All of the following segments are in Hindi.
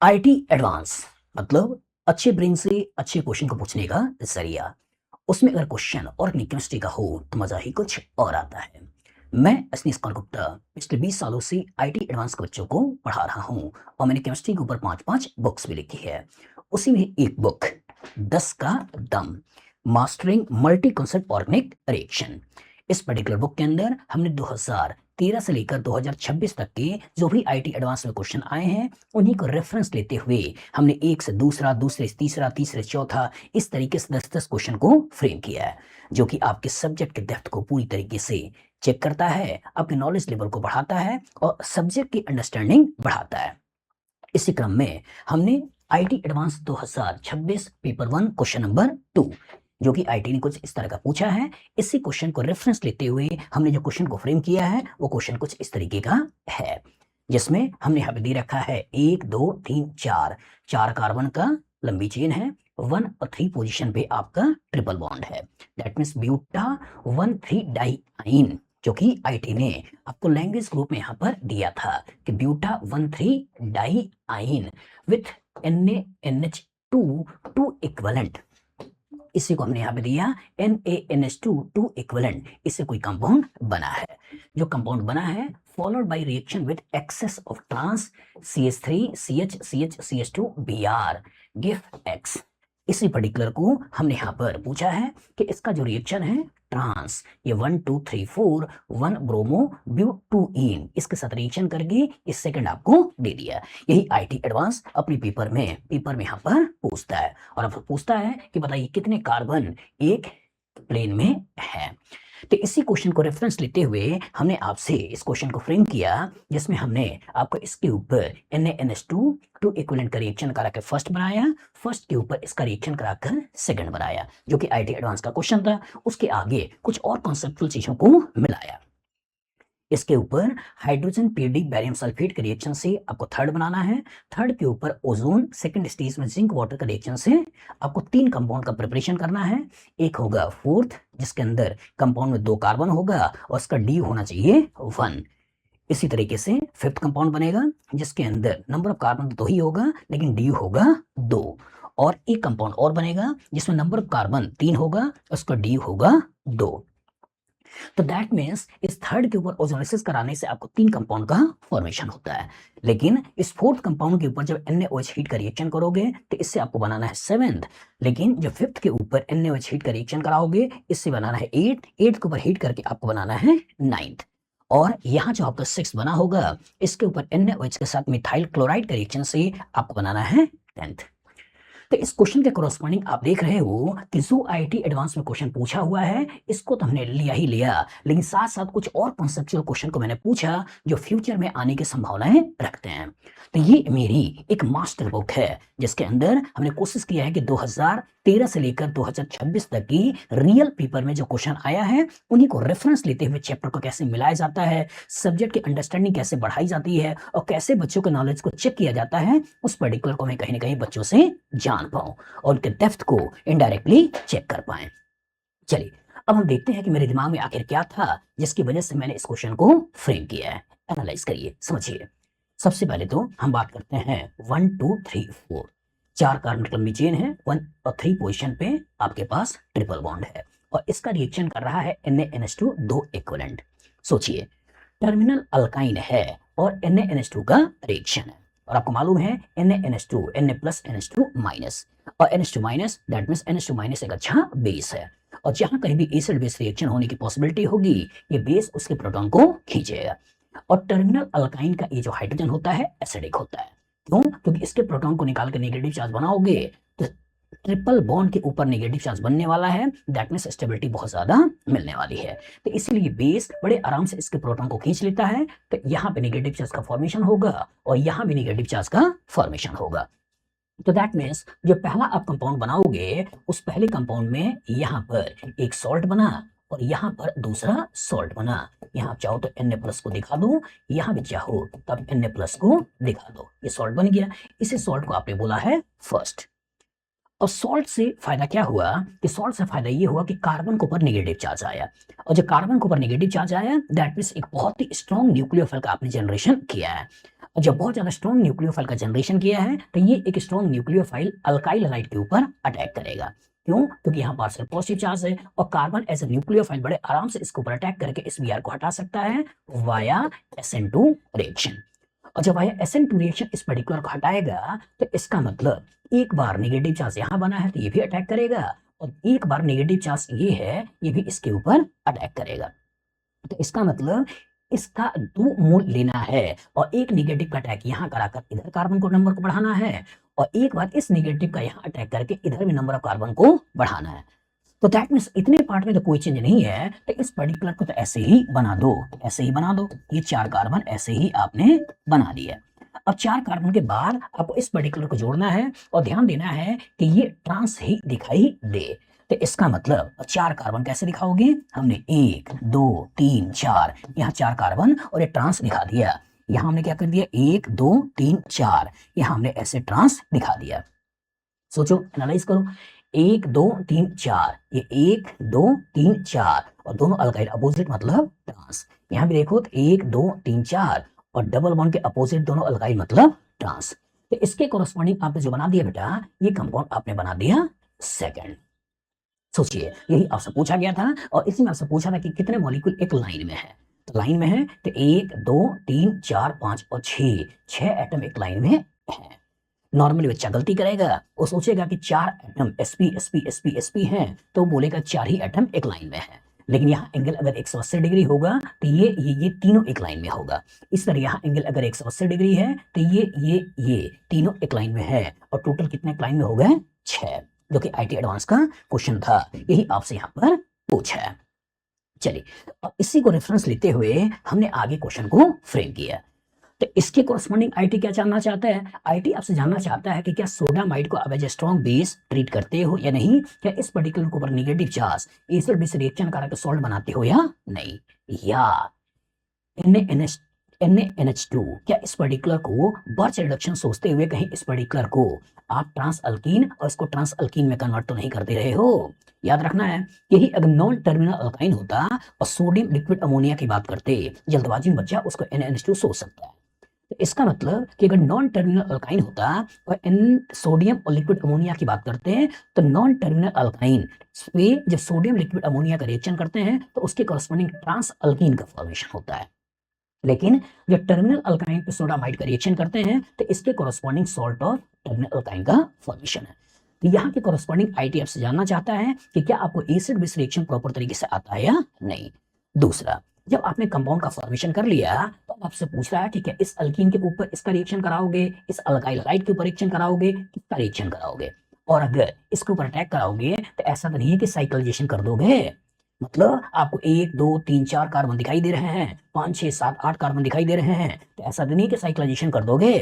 आईटी एडवांस मतलब अच्छे ब्रेन से अच्छे क्वेश्चन को पूछने का जरिया। उसमें अगर क्वेश्चन और केमिस्ट्री का हो तो मजा ही कुछ और आता है। मैं असनीस कौर गुप्ता पिछले 20 सालों से आईटी एडवांस के बच्चों को पढ़ा रहा हूं और मैंने केमिस्ट्री के ऊपर 5-5 बुक्स भी लिखी है। उसी में एक बुक 10 का दम, mastering multi concept organic reaction. इस पर्टिकुलर बुक के अंदर हमने 2013 से लेकर 2026 तक के जो भी आईटी एडवांस में क्वेश्चन आए हैं उन्हीं को रेफरेंस लेते हुए हमने एक से दूसरा, दूसरे से तीसरा, तीसरे से चौथा, इस तरीके से 10-10 क्वेश्चन को फ्रेम किया है, जो कि आपके सब्जेक्ट के डेप्थ को पूरी तरीके से चेक करता है, आपके नॉलेज लेवल को बढ़ाता है और सब्जेक्ट की अंडरस्टैंडिंग बढ़ाता है। इसी क्रम में हमने IT advance 2026 paper 1 question number 2, जो कि आईटी ने कुछ इस तरह का पूछा है, इसी क्वेश्चन को रेफरेंस लेते हुए हमने जो क्वेश्चन को फ्रेम किया है वो क्वेश्चन कुछ इस तरीके का है, जिसमें हमने यहाँ पे दे रखा है 1 2 3 4 4 कार्बन का लंबी चेन है, 1 और 3 पोजीशन पे आपका ट्रिपल बॉन्ड है, दैट मीन्स ब्यूटा 1,3 डाइआइन, जो कि आईटी ने आपको लैंग्वेज ग्रुप में यहाँ पर दिया था कि ब्यूटा 1,3 डाइआइन विथ NaNH2 2 इक्विवेलेंट। इसी को हमने यहाँ पे दिया NaNH2 2 इक्विवेलेंट। इससे कोई कंपाउंड बना है, जो कंपाउंड बना है followed by reaction with excess of trans CH3 CH CH CH2 Br give X। इसी पर्टिकुलर को हमने यहाँ पर पूछा है कि इसका जो रिएक्शन है ट्रांस, ये 1 2 3 4 1 ब्रोमो ब्यूटूइन, इसके साथ रिएक्शन करके इस सेकंड आपको दे दिया। यही आईटी एडवांस अपने पेपर में यहाँ पर पूछता है, और अब पूछता है कि बताइए कितने कार्बन एक प्लेन में है। तो इसी क्वेश्चन को रेफरेंस लेते हुए हमने आपसे इस क्वेश्चन को फ्रेम किया, जिसमें हमने आपको इसके ऊपर NaNH2 2 इक्विवेलेंट का रिएक्शन कराकर फर्स्ट बनाया, फर्स्ट के ऊपर इसका रिएक्शन कराकर सेकंड बनाया, जो कि आईटी एडवांस का क्वेश्चन था। उसके आगे कुछ और कॉन्सेप्चुअल चीजों को मिलाया। इसके ऊपर हाइड्रोजन पीरियडिक बैरियम सल्फेट के रिएक्शन से आपको थर्ड बनाना है, थर्ड के ऊपर ओजोन, सेकंड स्टेज में जिंक वाटर का रिएक्शन से आपको 3 कंपाउंड का प्रिपरेशन करना है। एक होगा फोर्थ, जिसके अंदर कंपाउंड में 2 कार्बन होगा और उसका डी होना चाहिए 1। इसी तरीके से फिफ्थ कंपाउंड बनेगा, जिसके अंदर नंबर ऑफ कार्बन तो 2 ही होगा लेकिन डी होगा 2, और एक कंपाउंड और बनेगा जिसमें नंबर ऑफ कार्बन 3 होगा, उसका डी होगा 2। तो दैट मीन्स इस थर्ड के ऊपर ओजोलिसिस कराने से आपको 3 कंपाउंड का फॉर्मेशन होता है, लेकिन इस फोर्थ कंपाउंड के ऊपर जब NaOH हीट का रिएक्शन करोगे तो इससे आपको बनाना है 7th, लेकिन जब फिफ्थ के ऊपर NaOH हीट का रिएक्शन कराओगे इससे बनाना है 8, 8 के ऊपर हीट करके आपको बनाना है 9th, और यहाँ जो आपका 6 बना होगा इसके ऊपर NaOH के साथ मिथाइल क्लोराइड का रिएक्शन से आपको बनाना है 10th। तो इस क्वेश्चन के कोरोस्पॉन्डिंग आप देख रहे हो कि जो आईटी एडवांस में क्वेश्चन पूछा हुआ है इसको तो हमने लिया ही लिया, लेकिन साथ साथ कुछ और कॉन्सेप्चुअल क्वेश्चन को मैंने पूछा जो फ्यूचर में आने की संभावनाएं रखते हैं। तो ये मेरी एक मास्टर बुक है जिसके अंदर हमने कोशिश किया है कि 2013 से लेकर 2026 तक की रियल पेपर में जो क्वेश्चन आया है उन्हीं को रेफरेंस लेते हुए चैप्टर को कैसे मिलाया जाता है, सब्जेक्ट की अंडरस्टैंडिंग कैसे बढ़ाई जाती है और कैसे बच्चों के नॉलेज को चेक किया जाता है, उस पर्टिकुलर को मैं कहीं ना कहीं बच्चों से जान पाऊं और उनके डेप्थ को इनडायरेक्टली चेक कर पाए। चलिए अब हम देखते हैं कि मेरे दिमाग में आखिर क्या था जिसकी वजह से मैंने इस क्वेश्चन को फ्रेम किया है। एनालाइज करिए, समझिए। सबसे पहले तो हम बात करते हैं 1 2 3 4, 4 कार्बन की लंबी चेन है, 1 और 3 पोजीशन पे आपके पास ट्रिपल बॉन्ड है और इसका रिएक्शन कर रहा है NaNH2 2 इक्विवेलेंट। सोचिए टर्मिनल अल्काइन है और NaNH2 का रिएक्शन है, और आपको मालूम है NaNH2 Na plus NH2 minus, और NH2 minus that means NH2 minus एक अच्छा बेस है, और जहां कहीं भी एसिड बेस रिएक्शन होने की पॉसिबिलिटी होगी ये बेस उसके प्रोटॉन को खींचेगा, और टर्मिनल अल्काइन का ये जो हाइड्रोजन होता है एसिडिक होता है। क्यों? क्योंकि इसके प्रोटॉन को निकाल कर नेगेटिव चार्ज बनाओगे तो ट्रिपल बॉन्ड के ऊपर नेगेटिव चार्ज बनने वाला है, दैट मींस स्टेबिलिटी बहुत ज्यादा मिलने वाली है। तो इसलिए बेस बड़े आराम से इसके प्रोटॉन को खींच लेता है, तो यहाँ पे नेगेटिव चार्ज का फॉर्मेशन होगा और यहाँ भी नेगेटिव चार्ज का फॉर्मेशन होगा। तो दैट मीन्स जो पहला आप कंपाउंड बनाओगे उस पहले कंपाउंड में यहाँ पर एक सॉल्ट बना और यहाँ पर दूसरा सॉल्ट बना। यहाँ चाहो तो Na प्लस को दिखा दो, यहाँ भी चाहो तब Na प्लस को दिखा दो, ये सॉल्ट बन गया। इसी सॉल्ट को आपने बोला है फर्स्ट, और सॉल्ट से फायदा क्या हुआ कि सॉल्ट से फायदा ये हुआ कि कार्बन के ऊपर नेगेटिव चार्ज आया, और जब कार्बन के ऊपर नेगेटिव चार्ज आया दैट मीन्स एक बहुत ही स्ट्रॉन्ग न्यूक्लियोफाइल का आपने जनरेशन किया है। और जब बहुत ज्यादा स्ट्रॉन्ग न्यूक्लियोफाइल का जनरेशन किया है तो ये एक स्ट्रॉन्ग न्यूक्लियोफाइल अल्काइल हैलाइड के ऊपर अटैक करेगा। क्यों? क्योंकि यहाँ पार्शियल पॉजिटिव चार्ज है और कार्बन एज ए न्यूक्लियोफाइल बड़े आराम से इसके ऊपर अटैक करके इस Br को हटा सकता है वाया SN2 रिएक्शन। और जब वाया SN2 रिएक्शन इस पर्टिकुलर को हटाएगा तो इसका मतलब एक बार नेगेटिव चार्ज यहाँ बना है तो ये भी अटैक करेगा, और एक बार नेगेटिव चार्ज ये है ये भी इसके ऊपर अटैक करेगा। तो इसका मतलब इसका दो मोल लेना है और एक नेगेटिव का अटैक यहाँ कराकर इधर कार्बन को नंबर को बढ़ाना है, और एक बार इस नेगेटिव का यहाँ अटैक करके इधर भी नंबर ऑफ कार्बन को बढ़ाना है। तो दैट मीन्स इतने पार्ट में तो कोई चेंज नहीं है, तो इस पर्टिकुलर को तो ऐसे ही बना दो, ऐसे ही बना दो। ये 4 कार्बन ऐसे ही आपने बना दिया। अब 4 कार्बन के बाद आपको इस पर्टिकुलर को जोड़ना है और ध्यान देना है कि ये ट्रांस ही दिखाई दे। तो इसका मतलब 4 कार्बन कैसे दिखाओगे? हमने 1 2 3 4 यहाँ 4 कार्बन और ये ट्रांस दिखा दिया। यहाँ हमने क्या कर दिया 1 2 3 4 यहाँ हमने ऐसे ट्रांस दिखा दिया। सोचो, एनालाइज करो, 1 2 3 4 ये 1 2 3 4 और दोनों अल्काइल अपोजिट मतलब ट्रांस। यहाँ भी देखो 1 2 3 4 और डबल बॉन्ड के अपोजिट दोनों अल्काइल मतलब ट्रांस। तो इसके कोरस्पॉन्डिंग आपने जो बना दिया बेटा, ये कंपाउंड आपने बना दिया सेकंड। सोचिए, यही आपसे पूछा गया था और इसी में आपसे पूछा था कि कितने मॉलिक्यूल एक लाइन में है। तो लाइन में है तो 1 2 3 4 5 और 6 एटम एक लाइन में है। नॉर्मली बच्चा गलती करेगा, वो सोचेगा कि 4 एटम sp हैं तो बोलेगा 4 ही एटम एक लाइन में है। लेकिन यहाँ एंगल अगर 180 डिग्री होगा तो ये तीनों एक लाइन में होगा। इस तरह यहाँ एंगल अगर 180 डिग्री है तो ये तीनों एक लाइन में है, और टोटल कितने एक लाइन में हो गए 6, जो कि IT एडवांस का क्वेश्चन था, यही आपसे यहाँ पर पूछा है। चलिए, अब इसी को रेफरेंस लेते हुए हमने आगे क्वेश्चन को फ्रेम किया। तो इसके कोरस्पॉन्डिंग IT क्या जानना चाहता है? IT आपसे जानना चाहता है कि क्या सोडामाइड को अब as a strong base treat करते हो या नहीं, क्या इस पर्टिकुलर के ऊपर negative charge acid base reaction करके सॉल्ट बनाते हो या नहीं, या NaNH2 क्या इस पर्टिकुलर को बर्च रिडक्शन सोचते हुए कहीं इस पर्टिकुलर को आप ट्रांस अल्कीन और इसको ट्रांस अल्कीन में कन्वर्ट तो नहीं कर दे रहे हो? याद रखना है, यही अगर नॉन टर्मिनल अल्काइन होता और सोडियम लिक्विड अमोनिया की बात करते, जल्दबाजी में बच्चा उसको NaNH2 सोच सकता है। तो इसका मतलब कि अगर नॉन टर्मिनल अल्काइन होता और सोडियम और लिक्विड अमोनिया की बात करते हैं तो नॉन टर्मिनल अल्काइन पे जब सोडियम लिक्विड अमोनिया का रिएक्शन करते हैं तो उसके कॉरस्पॉन्डिंग ट्रांस अल्कीन का फॉर्मेशन होता है। लेकिन जब टर्मिनल अल्काइन पे सोडामाइड का रिएक्शन करते हैं तो इसके corresponding salt of terminal alkyne का फॉर्मेशन है। तो यहाँ के कॉरस्पॉन्डिंग ITF से जानना चाहता है कि क्या आपको एसिड बेस रिएक्शन प्रॉपर तरीके से आता है या नहीं। दूसरा, जब आपने कंपाउंड का फॉर्मेशन कर लिया तो आपसे पूछ रहा है कि क्या इस अल्कीन के ऊपर इसका रिएक्शन कराओगे, इस अल्काइल हैलाइड के ऊपर रिएक्शन कराओगे, किसका रिएक्शन कराओगे, और अगर इसके ऊपर अटैक कराओगे तो ऐसा तो नहीं है कि साइक्लाइजेशन कर दोगे। मतलब आपको 1 2 3 4 कार्बन दिखाई दे रहे हैं, 5 6 7 8 कार्बन दिखाई दे रहे हैं, तो ऐसा तो नहीं कि साइक्लाइजेशन कर दोगे।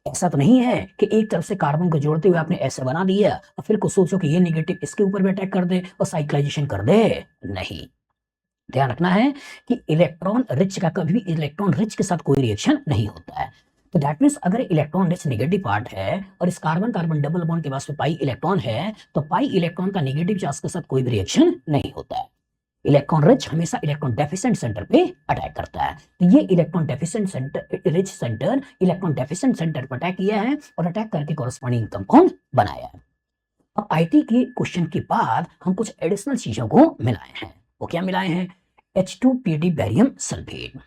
ऐसा तो नहीं है कि एक तरफ से कार्बन को जोड़ते हुए आपने ऐसे बना दिया और फिर कुछ सोचो कि ये नेगेटिव इसके ऊपर भी अटैक कर दे और साइक्लाइजेशन कर दे। नहीं, ध्यान रखना है कि इलेक्ट्रॉन रिच का कभी भी इलेक्ट्रॉन रिच के साथ कोई रिएक्शन नहीं होता है। तो दैट मीन्स अगर इलेक्ट्रॉन रिच नेगेटिव पार्ट है और इस कार्बन कार्बन डबल बॉन्ड के पास में पाई इलेक्ट्रॉन है तो पाई इलेक्ट्रॉन का नेगेटिव चार्ज के साथ कोई भी रिएक्शन नहीं होता है। इलेक्ट्रॉन रिच हमेशा इलेक्ट्रॉन डेफिशिएंट सेंटर पे अटैक करता है। तो ये electron deficient centre rich centre electron deficient centre पर अटैक किया है और अटैक करके कॉरस्पॉन्डिंग कंपाउंड बनाया है। अब IT के क्वेश्चन के बाद हम कुछ एडिशनल चीजों को मिलाए हैं। वो क्या मिलाए हैं? H2PD barium sulphate.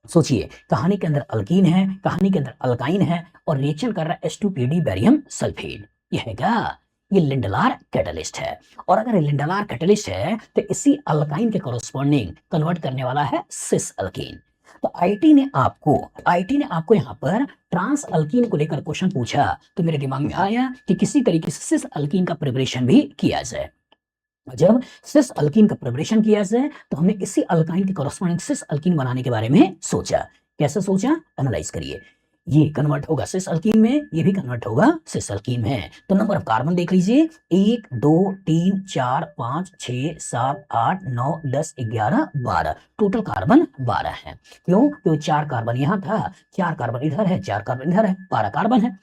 सोचिए, कहानी के अंदर अल्कीन है, कहानी के अंदर अल्काइन है और रिएक्शन कर रहा है H2PD बैरियम सल्फेट। ये है क्या? ये लिंडलार कैटलिस्ट है, और अगर लिंडलार कैटलिस्ट है तो इसी अल्काइन के कॉरस्पॉन्डिंग कन्वर्ट करने वाला है सिस अल्कीन। तो IT ने आपको यहाँ पर ट्रांस अल्कीन को लेकर क्वेश्चन पूछा तो मेरे दिमाग में आया कि किसी तरीके से सिस अल्कीन का प्रिपरेशन भी किया जाए। जब सिस अल्कीन का प्रिपरेशन किया जाए तो हमने इसी अल्काइन के कॉरस्पॉन्डिंग सिस अल्कीन बनाने के बारे में सोचा। कैसे सोचा? एनालाइज करिए। ये कन्वर्ट होगा सिस अल्कीन में, ये भी कन्वर्ट होगा सिस अल्कीन में। तो नंबर ऑफ कार्बन देख लीजिए, 1 2 3 4 5 6 7 8 9 10 11 12, टोटल कार्बन 12 है। क्यों? क्योंकि 4 कार्बन यहाँ था, 4 कार्बन इधर है, 4 कार्बन इधर है, 12 कार्बन है।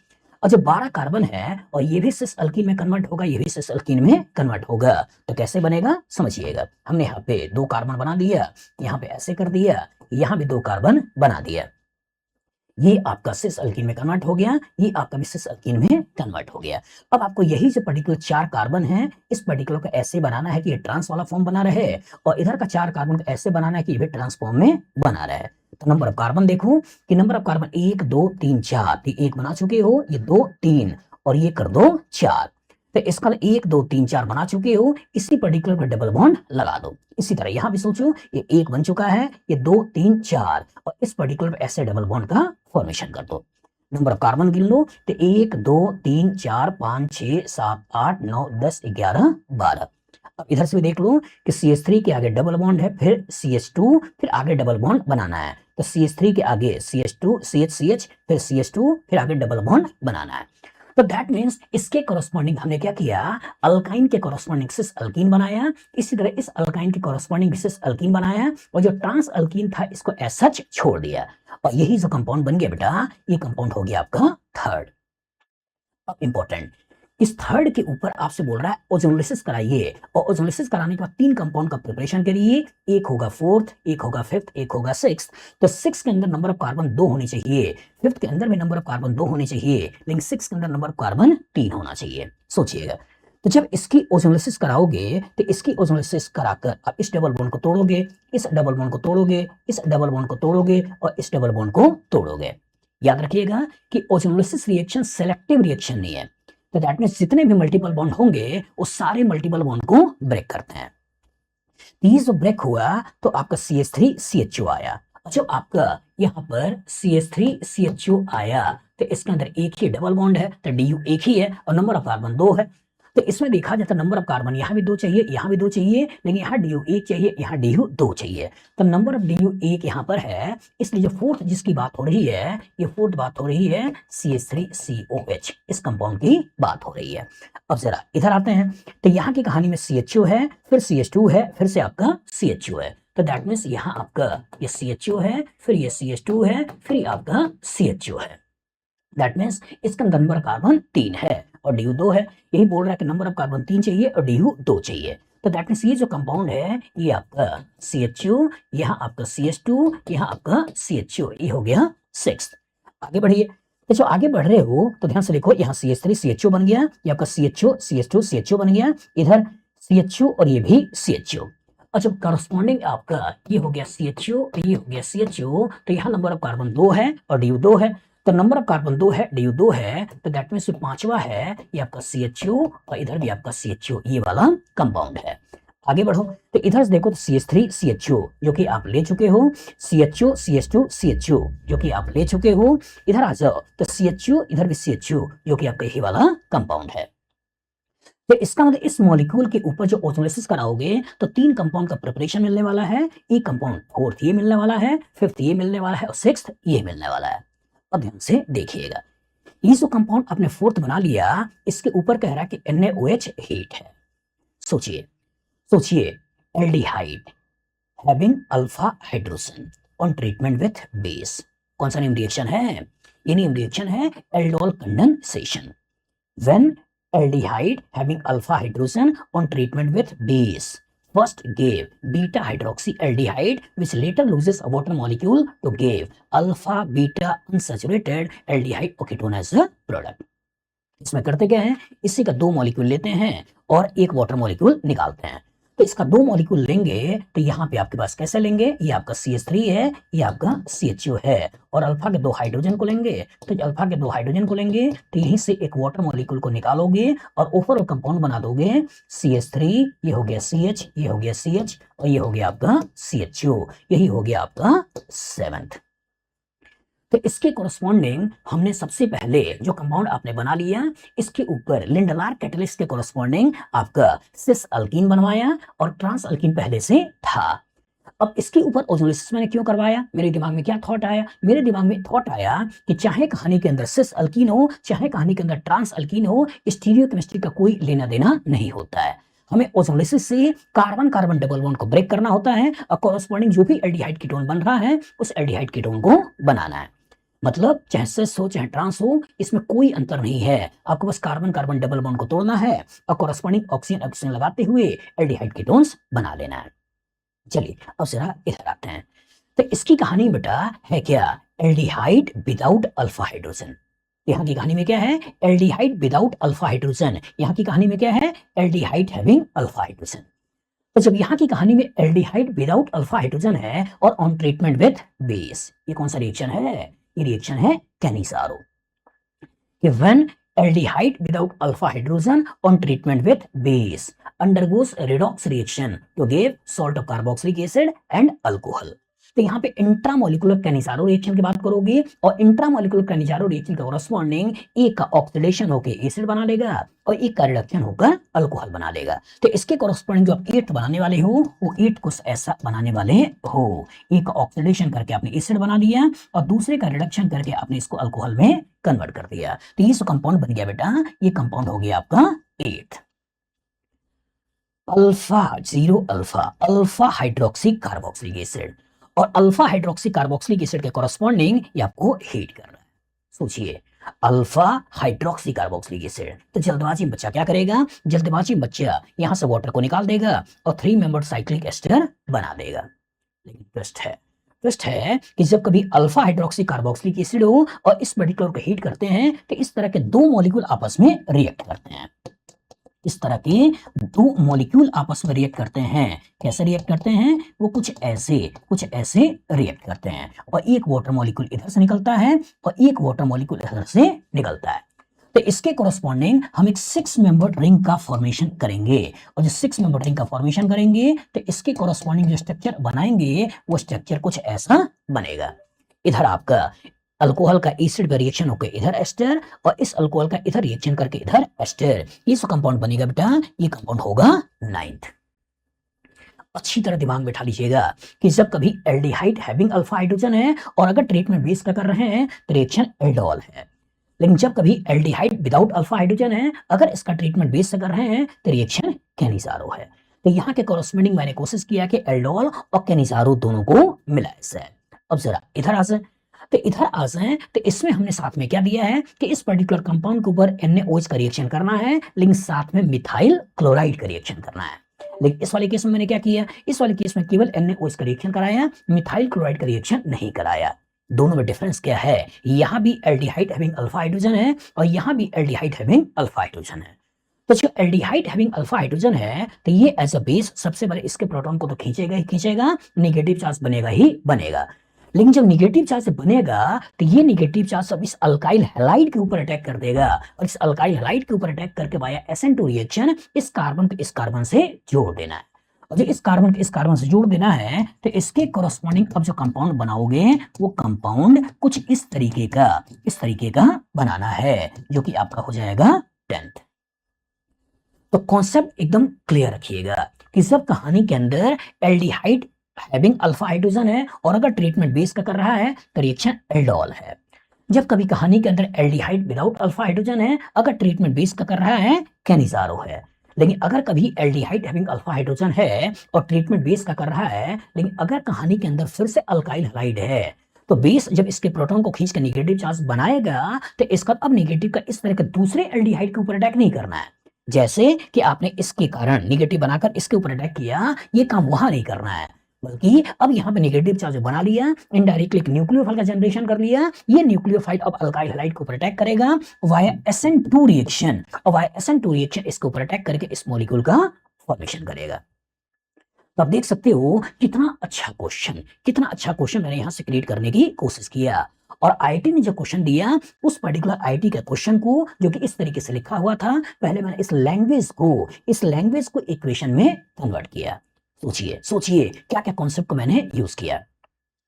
और जब 12 कार्बन है और ये भी सिस अल्कीन में कन्वर्ट होगा, ये भी सिस अल्कीन में कन्वर्ट होगा, तो कैसे बनेगा समझिएगा। हमने यहाँ पे 2 कार्बन बना दिया, यहाँ पे ऐसे कर दिया, यहाँ भी 2 कार्बन बना दिया, ये आपका सिस अल्कीन में कन्वर्ट हो गया, ये आपका भी सिस अल्कीन में कन्वर्ट हो गया। अब आपको यही जो पर्टिकुलर 4 कार्बन है, इस पर्टिकुलर को ऐसे बनाना है कि ये ट्रांस वाला फॉर्म बना रहे, और इधर का 4 कार्बन को ऐसे बनाना है कि ये भी ट्रांस फॉर्म में बना रहे। तो नंबर ऑफ कार्बन देखो कि नंबर ऑफ कार्बन 1 2 3 4, ये 1 बना चुके हो, ये 2 3 और ये कर दो 4। तो इसका 1 2 3 4 बना चुके हो, इसी पर्टिकुलर पर डबल बॉन्ड लगा दो। इसी तरह यहां भी सोचो, ये 1 बन चुका है, ये 2 3 4 और इस पर्टिकुलर पे ऐसे डबल बॉन्ड का फॉर्मेशन कर दो। नंबर ऑफ कार्बन गिन लो, तो 1 2 3 4 5 6 7 8 9 10 11 12। अब इधर से भी देख लो कि CH3 के आगे डबल बॉन्ड है, फिर CH2, फिर आगे डबल बॉन्ड बनाना है। तो CH3 के आगे CH2 CH फिर CH2, फिर आगे डबल बॉन्ड बनाना है। तो दैट मीन्स इसके कॉरस्पॉन्डिंग हमने क्या किया, अल्काइन के कॉरस्पॉन्डिंग सिस अल्कीन बनाया, इसी तरह इस अल्काइन के कॉरस्पॉन्डिंग सिस अल्कीन बनाया, और जो ट्रांस अल्कीन था इसको एज सच छोड़ दिया, और यही जो कंपाउंड बन गया बेटा, ये कंपाउंड हो गया आपका थर्ड। अब इंपॉर्टेंट, इस थर्ड के ऊपर आपसे बोल रहा है ओजोनोलिसिस कराइए, और ओजोनोलिसिस कराने के बाद 3 कंपाउंड का प्रिपरेशन करिए, एक होगा 4th, एक होगा 5th, एक होगा 6th। तो 6 के अंदर नंबर ऑफ कार्बन 2 होनी चाहिए, 5th के अंदर भी नंबर ऑफ कार्बन 2 होने चाहिए, लेकिन 6 के अंदर नंबर ऑफ कार्बन 3 होना चाहिए। सोचिएगा, तो जब इसकी ओजोनोलिसिस कराओगे तो इसकी ओजोनोलिसिस कराकर आप इस डबल बॉन्ड को तोड़ोगे, इस डबल बॉन्ड को तोड़ोगे, इस डबल बॉन्ड को तोड़ोगे और इस डबल बॉन्ड को तोड़ोगे। याद रखिएगा कि ओजोनोलिसिस रिएक्शन सेलेक्टिव रिएक्शन नहीं है, तो दैट मींस जितने भी मल्टीपल बॉन्ड होंगे वो सारे मल्टीपल बॉन्ड को ब्रेक करते हैं। ये जो ब्रेक हुआ तो आपका CH3 CHO आया, और जब आपका यहाँ पर CH3 CHO आया तो इसके अंदर एक ही डबल बॉन्ड है, तो DU एक ही है और नंबर ऑफ कार्बन 2 है। तो इसमें देखा जाता है नंबर ऑफ कार्बन यहाँ भी 2 चाहिए, यहाँ भी 2 चाहिए, लेकिन यहाँ DU 1 चाहिए, यहाँ DU 2 चाहिए। तो नंबर ऑफ DU 1 यहाँ पर है, इसलिए जो फोर्थ जिसकी बात हो रही है, ये फोर्थ बात हो रही है CH3COH, इस कंपाउंड की बात हो रही है। अब जरा इधर आते हैं, तो यहाँ की कहानी में CHO है, फिर CH2 है, फिर से आपका CHO है। तो दैट मीन्स यहाँ आपका ये CHO है, फिर ये CH2 है, फिर आपका CHO है। दैट मीन्स इसका नंबर कार्बन 3 है और DU 2 है। यही बोल रहा है कि नंबर ऑफ कार्बन 3 चाहिए और DU 2 चाहिए। तो दैट मीन्स ये जो कंपाउंड है ये आपका CHO, यहाँ आपका CH2, यहाँ आपका CHO, ये हो गया 6। आगे बढ़िए, तो जो आगे बढ़ रहे हो तो ध्यान से देखो, यहाँ CH3 CHO बन गया, ये आपका CHO CH2 CHO बन गया, इधर CHO और ये भी CHO। और जब करस्पॉन्डिंग आपका ये हो गया CHO और ये हो गया CHO, तो यहाँ नंबर ऑफ कार्बन 2 है और DU 2 है। तो नंबर ऑफ कार्बन 2 है, DU 2 है, तो दैट मीन्स पांचवा है ये आपका CHO और इधर भी आपका CHO, ये वाला कंपाउंड है। आगे बढ़ो, तो इधर से देखो तो CH3 CHO जो कि आप ले चुके हो, CHO CH2 CHO जो कि आप ले चुके हो, इधर आ जाओ तो CHO, इधर भी CHO जो कि आपका यही वाला कंपाउंड है। तो इसका मतलब इस मॉलिक्यूल के ऊपर जो ओजोनोलिसिस कराओगे तो 3 कंपाउंड का प्रिपरेशन मिलने वाला है, एक कंपाउंड 4th ये मिलने वाला है, 5th ये मिलने वाला है और 6th ये मिलने वाला है। अब ध्यान से देखिएगा, ये जो कंपाउंड आपने 4th बना लिया, इसके ऊपर कह रहा है कि NaOH हीट है। सोचिए सोचिए, aldehyde having alpha hydrogen on treatment with base, कौन सा नेम रिएक्शन है? ये नेम रिएक्शन है aldol condensation. When aldehyde having alpha hydrogen on treatment with base first gave beta hydroxyaldehyde which later loses a water molecule to give alpha beta unsaturated aldehyde ketone as a product। इसमें करते क्या है, इसी का 2 मॉलिक्यूल लेते हैं और एक वाटर मॉलिक्यूल निकालते हैं। तो इसका 2 मॉलिक्यूल लेंगे तो यहाँ पे आपके पास कैसे लेंगे, ये आपका CH3 है, ये आपका CHO है, और अल्फा के 2 हाइड्रोजन को लेंगे। तो अल्फा के 2 हाइड्रोजन को लेंगे तो यहीं से एक वाटर मॉलिक्यूल को निकालोगे और ओवरऑल कंपाउंड बना दोगे CH3, ये हो गया CH, ये हो गया CH और ये हो गया आपका CHO, यही हो गया आपका 7th। तो इसके कोरस्पॉन्डिंग हमने सबसे पहले जो कंपाउंड आपने बना लिया, इसके ऊपर लिंडलार कैटलिस्ट के कोरस्पॉन्डिंग आपका सिस अल्कीन बनवाया और ट्रांस अल्कीन पहले से था। अब इसके ऊपर ओजोनोलिसिस मैंने क्यों करवाया, मेरे दिमाग में क्या थॉट आया, मेरे दिमाग में थॉट आया कि चाहे कहानी के अंदर सिस अल्कीन हो, चाहे कहानी के अंदर ट्रांस अल्कीन हो, स्टीरियोकेमिस्ट्री का कोई लेना देना नहीं होता है। हमें ओजोनोलिसिस से कार्बन कार्बन डबल बॉन्ड को ब्रेक करना होता है और कोरस्पॉन्डिंग जो भी एल्डिहाइड कीटोन बन रहा है उस एल्डिहाइड कीटोन को बनाना है। मतलब चाहे सेस हो चाहे ट्रांस हो, इसमें कोई अंतर नहीं है। आपको बस कार्बन कार्बन डबल बॉन्ड को तोड़ना है और कॉरस्पॉन्डिंग ऑक्सीजन ऑक्सीजन लगाते हुए एल्डिहाइड कीटोन्स बना लेना है। चलिए अब जरा इधर आते हैं। तो इसकी कहानी बेटा है क्या, एल्डिहाइड विदाउट अल्फा हाइड्रोजन। यहाँ की कहानी में क्या है, एल्डिहाइड विदाउट अल्फा हाइड्रोजन। यहाँ की कहानी में क्या है, एल्डिहाइड हैविंग अल्फा हाइड्रोजन। तो जब यहाँ की कहानी में एल्डिहाइड विदाउट अल्फा हाइड्रोजन है और ऑन ट्रीटमेंट विथ बेस, ये कौन सा रिएक्शन है, ये रिएक्शन है Cannizzaro. When aldehyde without alpha hydrogen on treatment with base undergoes redox reaction to give salt of carboxylic acid and alcohol। तो यहाँ पे इंट्रामोलिकुलर कैनिसारो रिएक्शन की बात करोगे और इंट्रामोलिकुलर कैनिसारो रिएक्शन का कोरस्पॉन्डिंग एक का ऑक्सीडेशन होकर एसिड बना लेगा और एक का रिडक्शन होकर अल्कोहल बना लेगा। तो इसके कोरस्पॉन्डिंग जो आप ईट बनाने वाले हो वो ईट कुछ ऐसा बनाने वाले हो, एक ऑक्सीडेशन करके आपने एसिड बना लिया और दूसरे का रिडक्शन करके आपने इसको अल्कोहल में कन्वर्ट कर दिया। तो ये जो कंपाउंड बन गया बेटा, ये कंपाउंड हो गया आपका 8 alpha 0 alpha hydroxy carboxylic acid. और अल्फा हाइड्रोक्सी कार्बोक्सिलिक एसिड के कोरस्पॉन्डिंग ये आपको हीट कर रहा है। सोचिए अल्फा हाइड्रोक्सी कार्बोक्सिलिक एसिड। तो जल्दबाजी में बच्चा क्या करेगा, जल्दबाजी में बच्चा यहां से वाटर को निकाल देगा और 3 मेंबर्ड साइक्लिक एस्टर बना देगा। लेकिन ट्विस्ट है कि जब कभी अल्फा हाइड्रोक्सी कार्बोक्सिलिक एसिड हो और इस पर्टिकुलर को हीट करते हैं तो इस तरह के दो मॉलिक्यूल आपस में रिएक्ट करते हैं। इस तरह के दो मॉलिक्यूल आपस में रिएक्ट करते हैं। कैसे रिएक्ट करते हैं, वो कुछ ऐसे रिएक्ट करते हैं और एक वाटर मॉलिक्यूल इधर से निकलता है और एक वाटर मॉलिक्यूल इधर से निकलता है। तो इसके कोरस्पॉन्डिंग हम एक 6 मेंबर्ड रिंग का फॉर्मेशन करेंगे और जो 6 मेंबर्ड रिंग का फॉर्मेशन करेंगे तो इसके कोरस्पॉन्डिंग जो स्ट्रक्चर बनाएंगे वो स्ट्रक्चर कुछ ऐसा बनेगा। इधर आपका अल्कोहल का एसिड का रिएक्शन होकर इधर एस्टर और इस अल्कोहल का इधर रिएक्शन करके इधर एस्टर, ये जो कंपाउंड बनेगा बेटा ये कंपाउंड होगा 9th। अच्छी तरह दिमाग में बैठा लीजिएगा कि जब कभी एल्डिहाइड हैविंग अल्फा हाइड्रोजन है और अगर ट्रीटमेंट बेस का कर रहे हैं तो रिएक्शन एल्डोल है। लेकिन जब कभी एल्डिहाइड विदाउट अल्फा हाइड्रोजन है, अगर इसका ट्रीटमेंट बेस से कर रहे हैं तो रिएक्शन कैनिसारो है। तो यहाँ के कोरस्पॉन्डिंग मैंने कोशिश किया कि एल्डोल और कैनिसारो दोनों को मिलाए जाए। अब जरा इधर आ जाए, तो इधर आ जाए तो इसमें हमने साथ में क्या दिया है कि इस पर्टिकुलर कंपाउंड के ऊपर NaOH का रिएक्शन करना है, लेकिन साथ में मिथाइल क्लोराइड का रिएक्शन करना है। लेकिन इस वाले केस में मैंने क्या किया, इस वाले केस में केवल NaOH का रिएक्शन कराया, मिथाइल क्लोराइड का रिएक्शन नहीं कराया। दोनों में डिफरेंस क्या है, यहां भी एल्डिहाइड हैविंग अल्फा हाइड्रोजन है और यहां भी एल्डिहाइड हैविंग अल्फा हाइड्रोजन है। तो जो एल्डिहाइड हैविंग अल्फा हाइड्रोजन है तो ये एज अ बेस सबसे पहले इसके प्रोटॉन को तो खींचेगा ही खींचेगा, नेगेटिव चार्ज बनेगा ही बनेगा। लेकिन जब नेगेटिव चार्ज बनेगा तो ये नेगेटिव चार्ज सब इस अल्काइल हैलाइड के ऊपर अटैक कर देगा और इस अल्काइल हैलाइड के ऊपर अटैक करके वाया SN2 रिएक्शन इस कार्बन को इस कार्बन से जोड़ देना है। और जो इस कार्बन को इस कार्बन से जोड़ देना है तो इसके कोरस्पॉन्डिंग अब जो कंपाउंड बनाओगे वो कंपाउंड कुछ इस तरीके का बनाना है, जो कि आपका हो जाएगा 10th। तो कॉन्सेप्ट एकदम क्लियर रखिएगा कि जब कहानी के अंदर एल्डिहाइड हैविंग अल्फा हाइड्रोजन है और अगर ट्रीटमेंट बेस का कर रहा है तो रिएक्शन एल्डोल है। जब कभी कहानी के अंदर एल्डिहाइड विदाउट अल्फा हाइड्रोजन है, अगर ट्रीटमेंट बेस का कर रहा है कैनिसारो है। लेकिन अगर कभी एल्डिहाइड हैविंग अल्फा हाइड्रोजन है और ट्रीटमेंट बेस का कर रहा है, लेकिन अगर कहानी के अंदर फिर से अल्काइल हैलाइड है तो बेस जब इसके प्रोटॉन को खींच कर नेगेटिव चार्ज बनाएगा तो इसका अब नेगेटिव का इस तरह के दूसरे एल्डिहाइड के ऊपर अटैक नहीं करना है। जैसे कि आपने इसके कारण नेगेटिव बनाकर इसके ऊपर अटैक किया, ये काम वहां नहीं करना है, बल्कि अब यहाँ पे नेगेटिव चार्ज बना लिया, इनडायरेक्टली न्यूक्लियोफाइल का जनरेशन कर लिया। ये न्यूक्लियोफाइल अब अल्काइल हैलाइड के ऊपर अटैक करेगा वाया SN2 रिएक्शन और वाया SN2 रिएक्शन इसके ऊपर अटैक करके इस मॉलिक्यूल का फॉर्मेशन करेगा। तो आप देख सकते हो कितना अच्छा क्वेश्चन मैंने यहाँ से क्रिएट करने की कोशिश किया। और IIT ने जो क्वेश्चन दिया उस पर्टिकुलर IIT के क्वेश्चन को जो कि इस तरीके से लिखा हुआ था, पहले मैंने इस लैंग्वेज को इक्वेशन में कन्वर्ट किया। सोचिए क्या क्या कॉन्सेप्ट को मैंने यूज किया।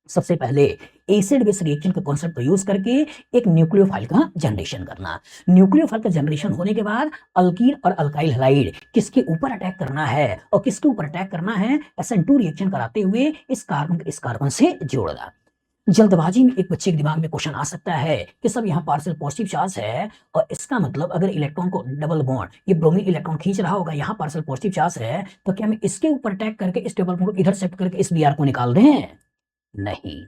सबसे पहले एसिड बेस रिएक्शन के कॉन्सेप्ट को यूज करके एक न्यूक्लियोफाइल का जनरेशन करना। न्यूक्लियोफाइल का जनरेशन होने के बाद अल्कील और अल्काइल हैलाइड किसके ऊपर अटैक करना है और किसके ऊपर अटैक करना है, SN2 रिएक्शन कराते हुए इस कार्बन से जोड़ना। जल्दबाजी में एक बच्चे के दिमाग में क्वेश्चन आ सकता है कि सब यहाँ पार्शियल पॉजिटिव चार्ज है और इसका मतलब अगर इलेक्ट्रॉन को डबल बॉन्ड ये ब्रोमीन इलेक्ट्रॉन खींच रहा होगा, यहाँ पार्शियल पॉजिटिव चार्ज है, तो क्या मैं इसके ऊपर अटैक करके इस डबल बॉन्ड को इधर शिफ्ट करके इस Br को निकाल दें? नहीं,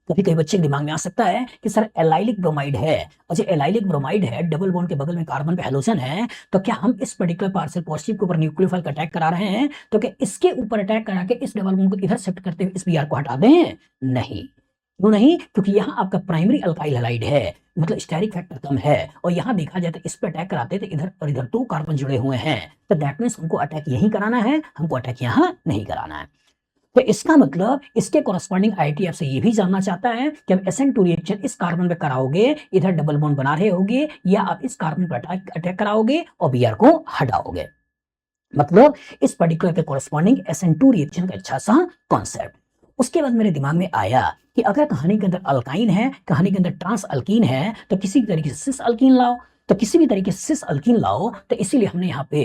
कभी कई बच्चे के दिमाग में आ सकता है कि सर एलाइलिक ब्रोमाइड है, और जो एलाइलिक ब्रोमाइड है डबल बॉन्ड के बगल में कार्बन पे हेलोजन है, तो क्या हम इस पर्टिकुलर पार्शियल पॉजिटिव के ऊपर न्यूक्लियोफाइल का अटैक करा रहे हैं, तो क्या इसके ऊपर अटैक करा के इस डबल बॉन्ड को इधर शिफ्ट करते हुए इस Br को हटा दें? नहीं, क्यों नहीं? क्योंकि यहाँ आपका प्राइमरी अल्काइल हैलाइड है, मतलब स्टेरिक फैक्टर कम है, और यहाँ देखा जाए तो इस पे अटैक कराते तो इधर और इधर 2 कार्बन जुड़े हुए हैं, तो दैट मीन्स हमको अटैक यही कराना है, हमको अटैक यहाँ नहीं कराना है। तो इसका मतलब इसके कोरस्पॉन्डिंग IIT आपसे ये भी जानना चाहता है कि हम SN2 रिएक्शन इस कार्बन पे कराओगे, इधर डबल बॉन्ड बना रहे होगे, या आप इस कार्बन पे अटैक कराओगे और Br को हटाओगे। मतलब इस पर्टिकुलर के कोरस्पॉन्डिंग SN2 रिएक्शन का अच्छा सा कॉन्सेप्ट। उसके बाद मेरे दिमाग में आया कि अगर कहानी के अंदर अल्काइन है, कहानी के अंदर ट्रांस अल्कीन है, तो किसी तरीके से सिस अल्कीन लाओ, तो किसी भी तरीके से सिस अल्कीन लाओ, तो इसीलिए हमने यहाँ पे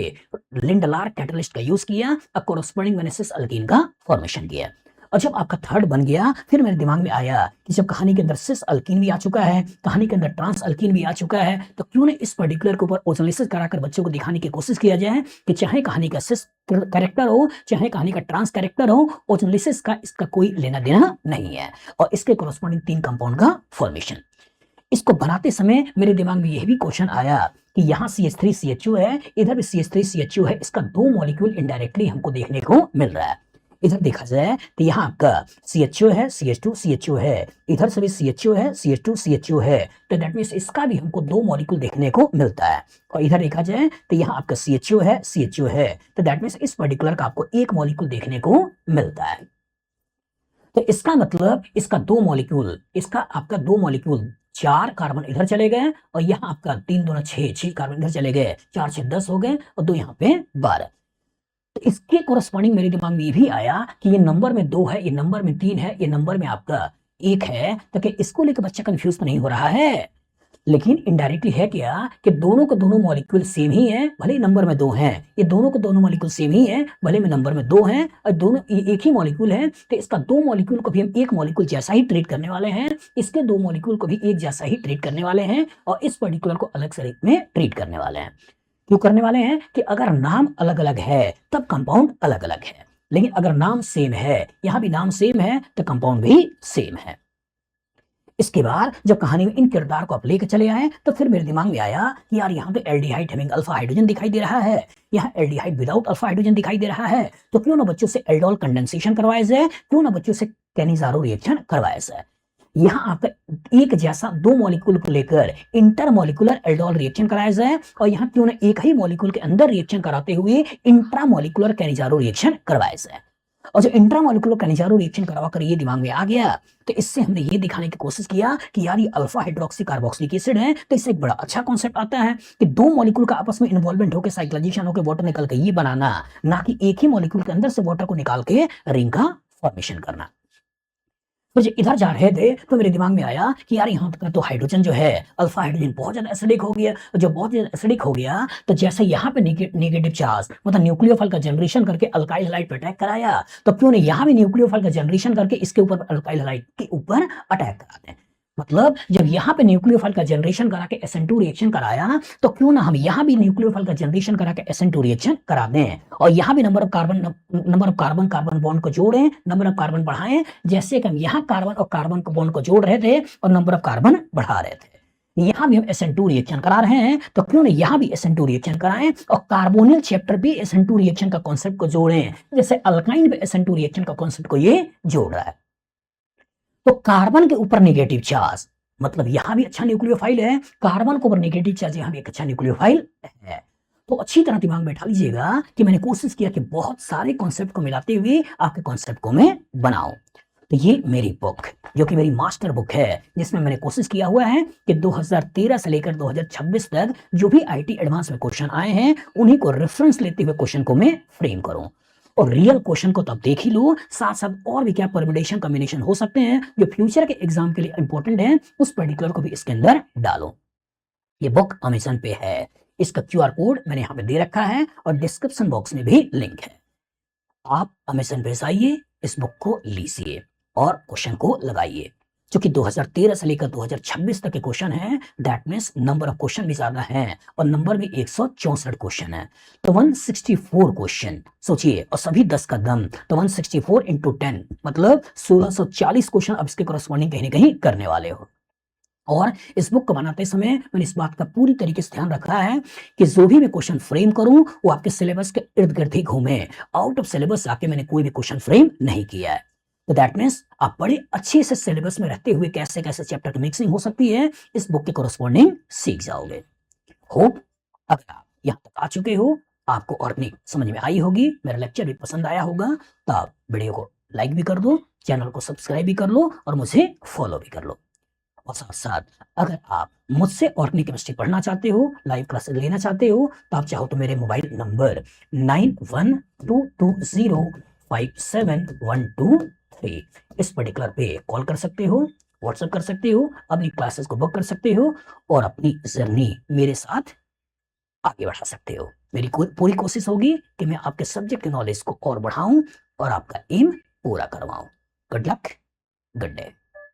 लिंडलार कैटलिस्ट का यूज किया और कोरस्पॉन्डिंग मैंने सिस अल्कीन का फॉर्मेशन किया। और जब आपका थर्ड बन गया, फिर मेरे दिमाग में आया कि जब कहानी के अंदर सिस अल्कीन भी आ चुका है, कहानी के अंदर ट्रांस अल्कीन भी आ चुका है, तो क्यों ना इस पर्टिकुलर के ऊपर ओजोलिसिस कराकर बच्चों को दिखाने की कोशिश किया जाए कि चाहे कहानी का सिस कैरेक्टर हो, चाहे कहानी का ट्रांस कैरेक्टर हो, ओजोलिसिस का इसका कोई लेना देना नहीं है, और इसके कोरस्पॉन्डिंग 3 कंपाउंड का फॉर्मेशन। इसको बनाते समय मेरे दिमाग में यह भी क्वेश्चन आया कि यहाँ CH3CHO है, इधर भी CH3CHO है, इसका 2 मॉलिक्यूल इनडायरेक्टली हमको देखने को मिल रहा है। इधर देखा जाए तो यहाँ आपका CHO है, CH2CHO है, इधर से भी CHO है, CH2CHO है, तो दैट मीन्स इसका भी हमको 2 मॉलिक्यूल देखने को मिलता है। और इधर देखा जाए तो यहाँ आपका CHO है, CHO है, तो दैट मीन्स इस पर्टिकुलर का आपको 1 मॉलिक्यूल देखने को मिलता है। तो इसका मतलब इसका 2 मॉलिक्यूल, इसका आपका 2 मॉलिक्यूल 4 कार्बन इधर चले गए, और यहाँ आपका 3 दूना 6 कार्बन इधर चले गए, 4 6 10 हो गए, और 2 यहाँ पे 12। तो इसके कोरस्पॉन्डिंग मेरे दिमाग में ये भी आया कि ये नंबर में 2 है, ये नंबर में 3 है, ये नंबर में आपका 1 है, तो क्या इसको लेकर बच्चा कंफ्यूज तो नहीं हो रहा है? लेकिन इनडायरेक्टली है क्या कि दोनों को दोनों मॉलिक्यूल सेम ही है, भले ही नंबर में 2 हैं, ये दोनों को दोनों मॉलिक्यूल सेम ही है, भले में नंबर में 2 हैं, और दोनों एक ही मॉलिक्यूल है, तो इसका 2 मॉलिक्यूल को भी हम 1 मॉलिक्यूल जैसा ही ट्रीट करने वाले हैं, इसके 2 मॉलिक्यूल को भी एक जैसा ही ट्रीट करने वाले हैं, और इस पर्टिकुलर को अलग से में ट्रीट करने वाले हैं। क्यों करने वाले हैं? कि अगर नाम अलग अलग है तब कंपाउंड अलग अलग है, लेकिन अगर नाम सेम है, यहां भी नाम सेम है, तो कंपाउंड भी सेम है। इसके बाद जब कहानी में इन किरदार को आप लेकर चले आए, तो फिर मेरे दिमाग में आया कि यार यहाँ तो एल्डिहाइड हैविंग अल्फा हाइड्रोजन दिखाई दे रहा है, यहाँ एल्डिहाइड विदाउट अल्फा हाइड्रोजन दिखाई दे रहा है, तो क्यों ना बच्चों से एल्डोल कंडेंसेशन करवाया जाए, क्यों ना बच्चों से कैनिजारो रिएक्शन करवाया जाए। यहाँ आपका एक जैसा 2 मॉलिक्यूल को लेकर इंटरमॉलिकुलर एल्डोल रिएक्शन कराया जाए, और यहाँ क्यों ना एक ही मॉलिक्यूल के अंदर रिएक्शन कराते हुए इंट्रामॉलिकुलर कैनिजारो रिएक्शन करवाया जाए। और जो इंट्रामॉलिकुलर कैनिजारो रिएक्शन करवा कर ये दिमाग में आ गया, तो इससे हमने ये दिखाने की कोशिश किया कि यार ये अल्फा हाइड्रोक्सी कार्बोक्सिलिक एसिड है, तो इससे एक बड़ा अच्छा कॉन्सेप्ट आता है कि 2 मॉलिक्यूल का आपस में इन्वॉल्वमेंट होकर साइक्लाइजेशन होकर वाटर निकल के ये बनाना, ना कि एक ही मॉलिक्यूल के अंदर से वाटर को निकाल के रिंग का फॉर्मेशन करना। तो जब इधर जा रहे थे तो मेरे दिमाग में आया कि यार यहाँ तक तो हाइड्रोजन जो है अल्फा हाइड्रोजन बहुत ज्यादा एसिडिक हो गया, और जब बहुत ज्यादा एसिडिक हो गया तो जैसे यहाँ पे नेगेटिव चार्ज मतलब न्यूक्लियोफाइल का जनरेशन करके अल्काइल हैलाइड पे अटैक कराया, तो क्यों नहीं यहाँ भी न्यूक्लियोफाइल का जनरेशन करके इसके ऊपर अल्काइल हैलाइड के ऊपर अटैक कराते हैं। मतलब जब यहाँ पे न्यूक्लियोफाइल का जनरेशन करा के SN2 रिएक्शन कराया, तो क्यों ना हम यहाँ भी न्यूक्लियोफाइल का जनरेशन करा के SN2 रिएक्शन करा दें, और यहाँ भी नंबर ऑफ कार्बन बॉन्ड को जोड़ें, नंबर ऑफ कार्बन बढ़ाएं, जैसे कि हम यहाँ कार्बन और कार्बन को बॉन्ड को जोड़ रहे थे और नंबर ऑफ कार्बन बढ़ा रहे थे। यहाँ भी हम SN2 रिएक्शन करा रहे हैं, तो क्यों ना यहाँ भी SN2 रिएक्शन कराएं, और कार्बोनिल चैप्टर भी SN2 रिएक्शन का कॉन्सेप्ट को जोड़ें, जैसे अल्काइन भी SN2 रिएक्शन का कॉन्सेप्ट को ये जोड़ रहा है। तो कार्बन के ऊपर नेगेटिव चार्ज, मतलब यहां भी अच्छा न्यूक्लियोफाइल है, कार्बन के ऊपर नेगेटिव चार्ज, यहां भी एक अच्छा न्यूक्लियोफाइल है। तो अच्छी तरह दिमाग में बैठा लीजिएगा कि मैंने कोशिश किया कि बहुत सारे कॉन्सेप्ट को मिलाते हुए आपके कॉन्सेप्ट को मैं बनाऊं। तो ये मेरी बुक, जो कि मेरी मास्टर बुक है, जिसमें मैंने कोशिश किया हुआ है कि 2013 से लेकर 2026 तक जो भी IIT एडवांस में क्वेश्चन आए हैं उन्हीं को रेफरेंस लेते हुए क्वेश्चन को मैं फ्रेम करूं, और रियल क्वेश्चन को तब देख ही लो, साथ साथ और भी क्या परम्यूटेशन कॉम्बिनेशन हो सकते हैं जो फ्यूचर के एग्जाम के लिए इंपॉर्टेंट है, उस पर्टिकुलर को भी इसके अंदर डालो। ये बुक अमेजन पे है, इसका QR कोड मैंने यहाँ पे दे रखा है, और डिस्क्रिप्शन बॉक्स में भी लिंक है। आप अमेजन पे जाइए, इस बुक को लीजिए और क्वेश्चन को लगाइए। चूंकि 2013 से लेकर 2026 तक के क्वेश्चन हैं, that means number of question भी ज्यादा हैं और नंबर भी 164 क्वेश्चन है। तो 164 क्वेश्चन सोचिए, और सभी 10 का दम, तो 164 इंटू 10 मतलब 1640 क्वेश्चन अब इसके कॉरेस्पॉन्डिंग कहीं ना कहीं करने वाले हो। और इस बुक को बनाते समय मैंने इस बात का पूरी तरीके से ध्यान रखा है कि जो भी मैं क्वेश्चन फ्रेम करूं वो आपके सिलेबस के इर्द गिर्द ही घूमे, आउट ऑफ सिलेबस आके मैंने कोई भी क्वेश्चन फ्रेम नहीं किया है। तो दैट मीन्स आप बड़े अच्छे से सिलेबस में रहते हुए कैसे कैसे चैप्टर की मिक्सिंग हो सकती है इस बुक के कॉरेस्पॉन्डिंग सीख जाओगे। होप अगर आप यहाँ तक आ चुके हो, आपको और नहीं समझ में आई होगी, मेरा लेक्चर भी पसंद आया होगा, तो आप वीडियो को लाइक भी कर दो, चैनल को सब्सक्राइब भी कर लो और मुझे फॉलो भी कर लो। और साथ साथ अगर आप मुझसे ऑर्गेनिक केमिस्ट्री पढ़ना चाहते हो, लाइव क्लासेस लेना चाहते हो, तो आप चाहो तो मेरे मोबाइल नंबर 9122057123 इस पर्टिकुलर पे कॉल कर सकते हो, व्हाट्सएप कर सकते हो, अपनी क्लासेस को बुक कर सकते हो और अपनी जर्नी मेरे साथ आगे बढ़ा सकते हो। मेरी पूरी कोशिश होगी कि मैं आपके सब्जेक्ट के नॉलेज को और बढ़ाऊं और आपका एम पूरा करवाऊं। Good luck, good day.